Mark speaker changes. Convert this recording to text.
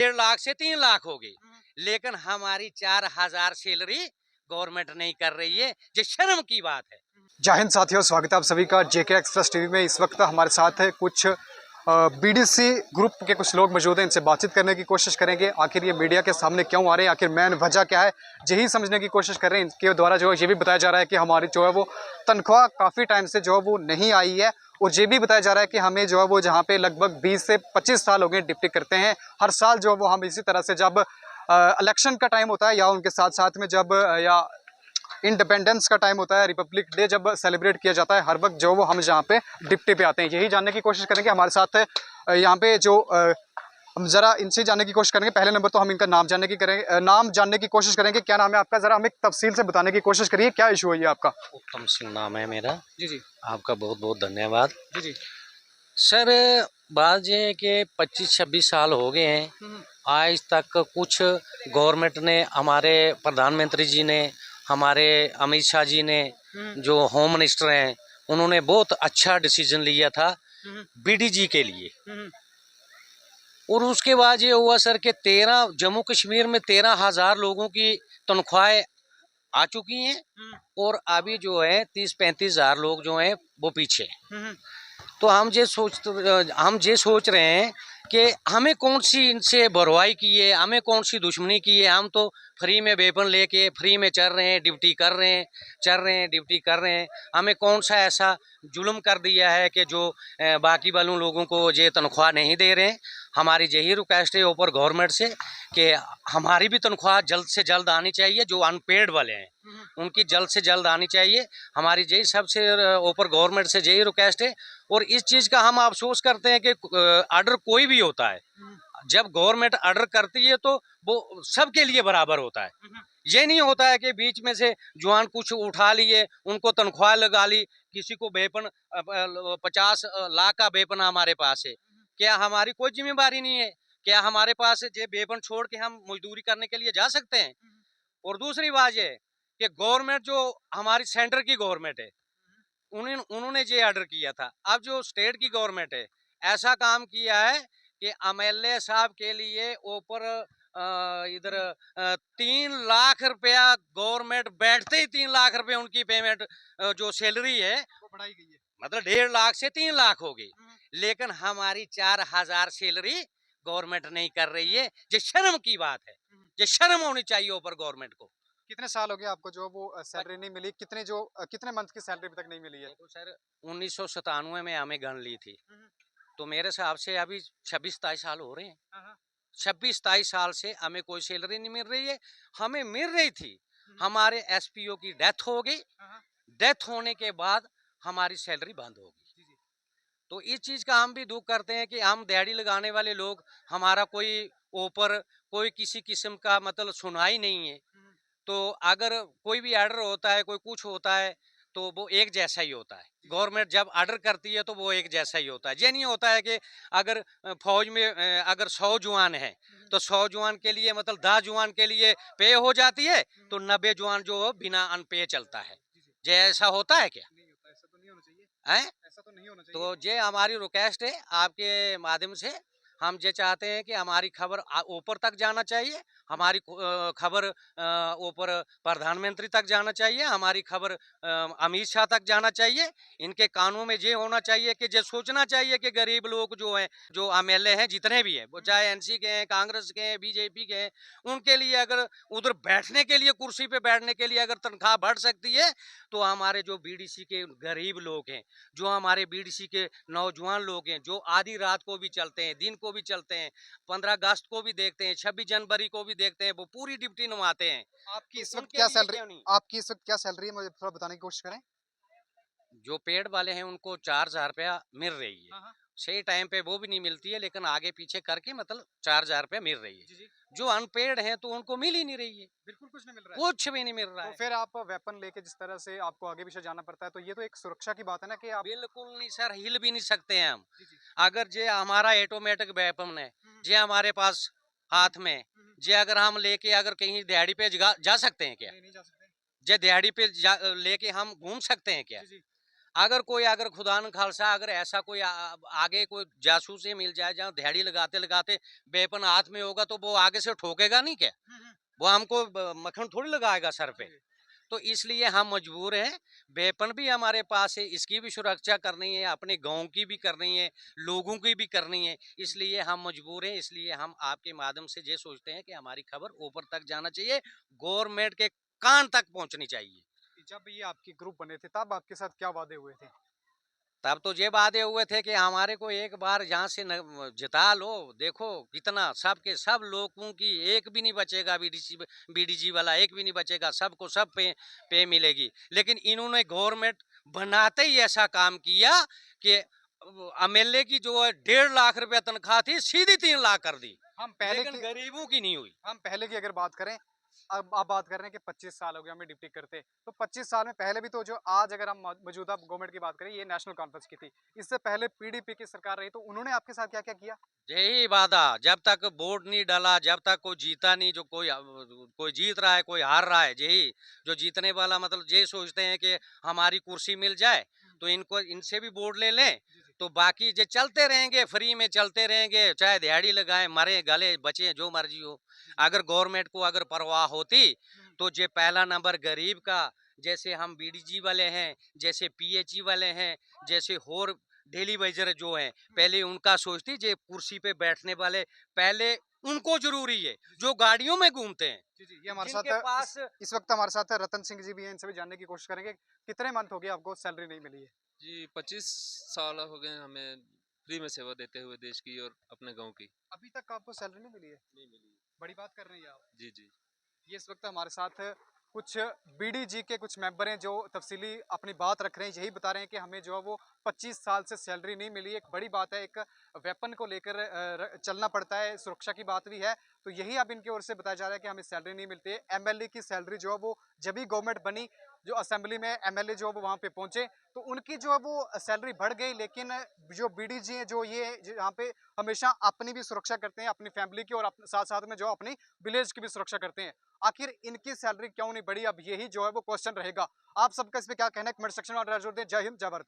Speaker 1: 1.5 लाख से 3 लाख हो गई, लेकिन हमारी 4,000 सैलरी गवर्नमेंट नहीं कर रही है। ये शर्म की बात है।
Speaker 2: जय हिंद साथियों, स्वागत है आप सभी का जेके एक्सप्रेस टीवी में। इस वक्त हमारे साथ है कुछ बीडीसी ग्रुप के कुछ लोग मौजूद हैं। इनसे बातचीत करने की कोशिश करेंगे। आखिर ये मीडिया के सामने क्यों आ रहे हैं, आखिर मेन वजह क्या है, यही समझने की कोशिश कर रहे हैं। इनके द्वारा जो है ये भी बताया जा रहा है कि हमारी जो है वो तनख्वाह काफ़ी टाइम से जो है वो नहीं आई है। और ये भी बताया जा रहा है कि हमें जो है वो जहाँ पे लगभग 20 से 25 साल हो गए ड्यूटी करते हैं, हर साल जो है वो हम इसी तरह से जब इलेक्शन का टाइम होता है या उनके साथ साथ में जब या इंडिपेंडेंस का टाइम होता है, रिपब्लिक डे जब सेलिब्रेट किया जाता है, हर वक्त जो वो हम यहाँ पे डिप्टी पे आते हैं। यही जानने की कोशिश करेंगे। हमारे साथ यहाँ पे जो हम जरा इनसे जानने की कोशिश करेंगे। पहले नंबर तो हम इनका नाम जानने की कोशिश करेंगे। क्या नाम है आपका, जरा हमें तफसील से बताने की कोशिश करिए, क्या इशू है ये आपका?
Speaker 1: उत्तम सिंह नाम है मेरा।
Speaker 2: जी जी
Speaker 1: आपका बहुत बहुत धन्यवाद।
Speaker 2: जी जी
Speaker 1: सर, बात ये है कि 25-26 साल हो गए हैं, आज तक कुछ गवर्नमेंट ने, हमारे प्रधानमंत्री जी ने, हमारे अमित शाह जी ने, जो होम मिनिस्टर हैं, उन्होंने बहुत अच्छा डिसीजन लिया था बीडीजी के लिए। और उसके बाद ये हुआ सर कि 13 जम्मू कश्मीर में 13,000 लोगों की तनख्वाहें आ चुकी हैं, और अभी जो है 30-35,000 लोग जो हैं वो पीछे हैं। तो हम ये सोच रहे हैं कि हमें कौन सी इनसे बरवाई की है, हमें कौन सी दुश्मनी की है। हम तो फ्री में वेपन लेके फ्री में चल रहे हैं, ड्यूटी कर रहे हैं, ड्यूटी कर रहे हैं। हमें कौन सा ऐसा जुल्म कर दिया है कि जो बाकी वालों लोगों को ये तनख्वाह नहीं दे रहे हैं। हमारी यही रिक्वेस्ट है ऊपर गवर्नमेंट से कि हमारी भी तनख्वाह जल्द से जल्द आनी चाहिए। जो अनपेड वाले हैं उनकी जल्द से जल्द आनी चाहिए। हमारी यही सबसे ऊपर गवर्नमेंट से यही रिक्वेस्ट है। और इस चीज़ का हम अफसोस करते हैं कि ऑर्डर कोई भी होता है, जब गवर्नमेंट ऑर्डर करती है तो वो सबके लिए बराबर होता है। ये नहीं होता है कि बीच में से जवान कुछ उठा लिए, उनको तनख्वाह लगा ली, किसी को वेपन 50 लाख का वेपन हमारे पास है, क्या हमारी कोई जिम्मेदारी नहीं है? क्या हमारे पास ये वेपन छोड़ के हम मजदूरी करने के लिए जा सकते हैं? और दूसरी बात ये कि गवर्नमेंट जो हमारी सेंटर की गवर्नमेंट है, उन्होंने ये ऑर्डर किया था। अब जो स्टेट की गवर्नमेंट है, ऐसा काम किया है कि एमएलए साहब के लिए ऊपर इधर 3 लाख रुपया गवर्नमेंट बैठते ही 3 लाख रुपए उनकी पेमेंट जो सैलरी है
Speaker 2: वो बढ़ाई गई है।
Speaker 1: मतलब 1.5 लाख से 3 लाख हो गई, लेकिन हमारी 4,000 सैलरी गवर्नमेंट नहीं कर रही है। ये शर्म की बात है। ये शर्म होनी चाहिए ऊपर गवर्नमेंट को।
Speaker 2: कितने साल हो गए आपको जो वो सैलरी नहीं मिली? कितने मंथ की सैलरी अभी तक नहीं मिली है?
Speaker 1: देखो सर, 1997 में हमें गन ली थी, तो मेरे हिसाब से अभी 26-27 साल हो रहे हैं। 26-27 साल से हमें कोई सैलरी नहीं मिल रही है। हमें मिल रही थी, हमारे एसपीओ की डेथ हो गई। डेथ होने के बाद हमारी सैलरी बंद हो गई। तो इस चीज का हम भी दुख करते हैं कि हम दिहाड़ी लगाने वाले लोग, हमारा कोई ऊपर कोई किसी किस्म का मतलब सुनाई नहीं है। तो अगर कोई भी ऑर्डर होता है, कोई कुछ होता है, तो वो एक जैसा ही होता है। गवर्नमेंट जब ऑर्डर करती है तो वो एक जैसा ही होता है। ये नहीं होता है कि अगर फौज में अगर 100 जवान है तो 100 जवान के लिए मतलब 10 जवान के लिए पे हो जाती है, तो 90 जवान जो बिना अनपे चलता है। ये ऐसा होता है क्या?
Speaker 2: नहीं होता, ऐसा तो नहीं होना चाहिए।
Speaker 1: है?
Speaker 2: ऐसा तो नहीं होना चाहिए।
Speaker 1: तो ये हमारी रिक्वेस्ट है आपके माध्यम से। हम ये चाहते हैं कि हमारी खबर ऊपर तक जाना चाहिए, हमारी खबर ऊपर प्रधानमंत्री तक जाना चाहिए, हमारी खबर अमित शाह तक जाना चाहिए। इनके कानून में ये होना चाहिए कि ये सोचना चाहिए कि गरीब लोग जो हैं, जो एमएलए हैं, जितने भी हैं, वो चाहे एनसी के हैं, कांग्रेस के हैं, बीजेपी के हैं, उनके लिए अगर उधर बैठने के लिए, कुर्सी पे बैठने के लिए अगर तनख्वाह बढ़ सकती है, तो हमारे जो बीडीसी के गरीब लोग हैं, जो हमारे बीडीसी के नौजवान लोग हैं, जो आधी रात को भी चलते हैं, दिन को भी चलते हैं, 15 अगस्त को भी देखते हैं, 26 जनवरी को भी देखते हैं, वो पूरी ड्यूटी निभाते हैं।
Speaker 2: आपकी इस
Speaker 1: तो
Speaker 2: वक्त
Speaker 1: उनके
Speaker 2: क्या
Speaker 1: लिए
Speaker 2: सैलरी
Speaker 1: क्यों नहीं?
Speaker 2: आपकी इस वक्त क्या सैलरी है, मुझे थोड़ा बताने की कोशिश करें।
Speaker 1: जो पेड वाले हैं उनको 4,000 रुपया मिल रही है।
Speaker 2: हाँ हाँ।
Speaker 1: सही टाइम पे वो भी नहीं मिलती है, लेकिन आगे पीछे करके मतलब 4,000 रुपया मिल रही है।
Speaker 2: जी जी।
Speaker 1: जो अनपेड है तो उनको मिल ही नहीं रही है,
Speaker 2: बिल्कुल कुछ नहीं मिल रहा है।
Speaker 1: कुछ भी नहीं मिल रहा
Speaker 2: तो
Speaker 1: है।
Speaker 2: फिर आप वेपन लेके जिस तरह से आपको आगे पीछे जाना पड़ता है, तो ये तो एक सुरक्षा की बात है ना कि आप।
Speaker 1: बिल्कुल नहीं सर, हिल भी नहीं सकते हैं हम।
Speaker 2: जी जी।
Speaker 1: अगर जे हमारा ऑटोमेटिक वेपन है, जे हमारे पास हाथ में, जे अगर हम लेके अगर कहीं दिहाड़ी पे जा सकते हैं क्या?
Speaker 2: नहीं नहीं जा सकते।
Speaker 1: जे दिहाड़ी पे लेके हम घूम सकते हैं क्या?
Speaker 2: जी जी।
Speaker 1: अगर खुदा न खालसा अगर ऐसा कोई आगे कोई जासूस ही मिल जाए जहाँ दिहाड़ी लगाते लगाते वेपन हाथ में होगा तो वो आगे से ठोकेगा नहीं क्या? वो हमको मक्खन थोड़ी लगाएगा सर पे। तो इसलिए हम मजबूर हैं, वेपन भी हमारे पास है, इसकी भी सुरक्षा करनी है, अपने गांव की भी करनी है, लोगों की भी करनी है। इसलिए हम मजबूर हैं, इसलिए हम आपके माध्यम से ये सोचते हैं कि हमारी खबर ऊपर तक जाना चाहिए, गवर्नमेंट के कान तक पहुंचनी चाहिए।
Speaker 2: जब ये आपके ग्रुप बने थे तब आपके साथ क्या वादे हुए थे?
Speaker 1: तब तो ये वादे हुए थे कि हमारे को एक बार यहाँ से जिता लो, देखो कितना सबके सब लोगों की एक भी नहीं बचेगा, बीडीजी वाला एक भी नहीं बचेगा, सबको सब पे मिलेगी। लेकिन इन्होंने गवर्नमेंट बनाते ही ऐसा काम किया कि एमएलए की जो है 1.5 लाख रुपया तनख्वाह थी सीधी 3 लाख कर दी,
Speaker 2: हम पहले
Speaker 1: लेकिन
Speaker 2: की
Speaker 1: गरीबों की नहीं हुई।
Speaker 2: हम पहले की अगर बात करें, अब आप बात कर रहे हैं कि 25 साल हो गए हमें ड्यूटी करते, तो 25 साल में पहले भी तो जो आज अगर हम मौजूदा गवर्नमेंट की बात करें, ये नेशनल कॉन्फ्रेंस की थी, इससे पहले पीडीपी की सरकार रही, तो उन्होंने आपके साथ क्या क्या किया?
Speaker 1: यही वादा, जब तक वोट नहीं डाला, जब तक कोई जीता नहीं, जो कोई जीत रहा है कोई हार रहा है, यही जो जीतने वाला मतलब ये सोचते हैं कि हमारी कुर्सी मिल जाए तो इनको इनसे भी वोट ले लें, तो बाकी जो चलते रहेंगे, फ्री में चलते रहेंगे, चाहे दिहाड़ी लगाए, मरे गले बचे, जो मर्जी हो। अगर गवर्नमेंट को अगर परवाह होती तो ये पहला नंबर गरीब का, जैसे हम बीडीजी वाले हैं, जैसे पीएचई वाले हैं, जैसे और डेली वेजर जो हैं, पहले उनका सोचती जे कुर्सी पे बैठने वाले, पहले उनको जरूरी है जो गाड़ियों में घूमते हैं,
Speaker 2: जी जी, ये हमारे
Speaker 1: जिनके
Speaker 2: साथ
Speaker 1: पास।
Speaker 2: इस वक्त हमारे साथ रतन सिंह जी भी हैं, इनसे भी जानने की कोशिश करेंगे कितने मंथ हो गए आपको सैलरी नहीं मिली है?
Speaker 3: जी 25 साल हो गए हमें फ्री में सेवा देते हुए देश की और अपने गांव की।
Speaker 2: अभी तक आपको सैलरी नहीं मिली है?
Speaker 3: नहीं मिली।
Speaker 2: बड़ी बात कर रही हैं आप।
Speaker 3: जी जी।
Speaker 2: ये इस वक्त हमारे साथ कुछ बीडीजी के कुछ मेंबर हैं जो तफसीली अपनी बात रख रहे हैं, यही बता रहे हैं कि हमें जो है वो 25 साल से सैलरी नहीं मिली। एक बड़ी बात है, एक वेपन को लेकर चलना पड़ता है, सुरक्षा की बात भी है, तो यही अब इनकी ओर से बताया जा रहा है कि हमें सैलरी नहीं मिलती है। एमएलए की सैलरी जो है वो जब भी गवर्नमेंट बनी, जो असेंबली में एमएलए जो है वो वहाँ पे पहुंचे, तो उनकी जो है वो सैलरी बढ़ गई, लेकिन जो बीडीजी है जो ये यहाँ पे हमेशा अपनी भी सुरक्षा करते हैं, अपनी फैमिली की, और साथ साथ में जो अपनी विलेज की भी सुरक्षा करते हैं। आखिर इनकी सैलरी क्यों नहीं बढ़ी, अब यही जो है वो क्वेश्चन रहेगा। आप सबका इस पे क्या कहना है, कमेंट सेक्शन में जरूर दें। जय हिंद, जय भारत।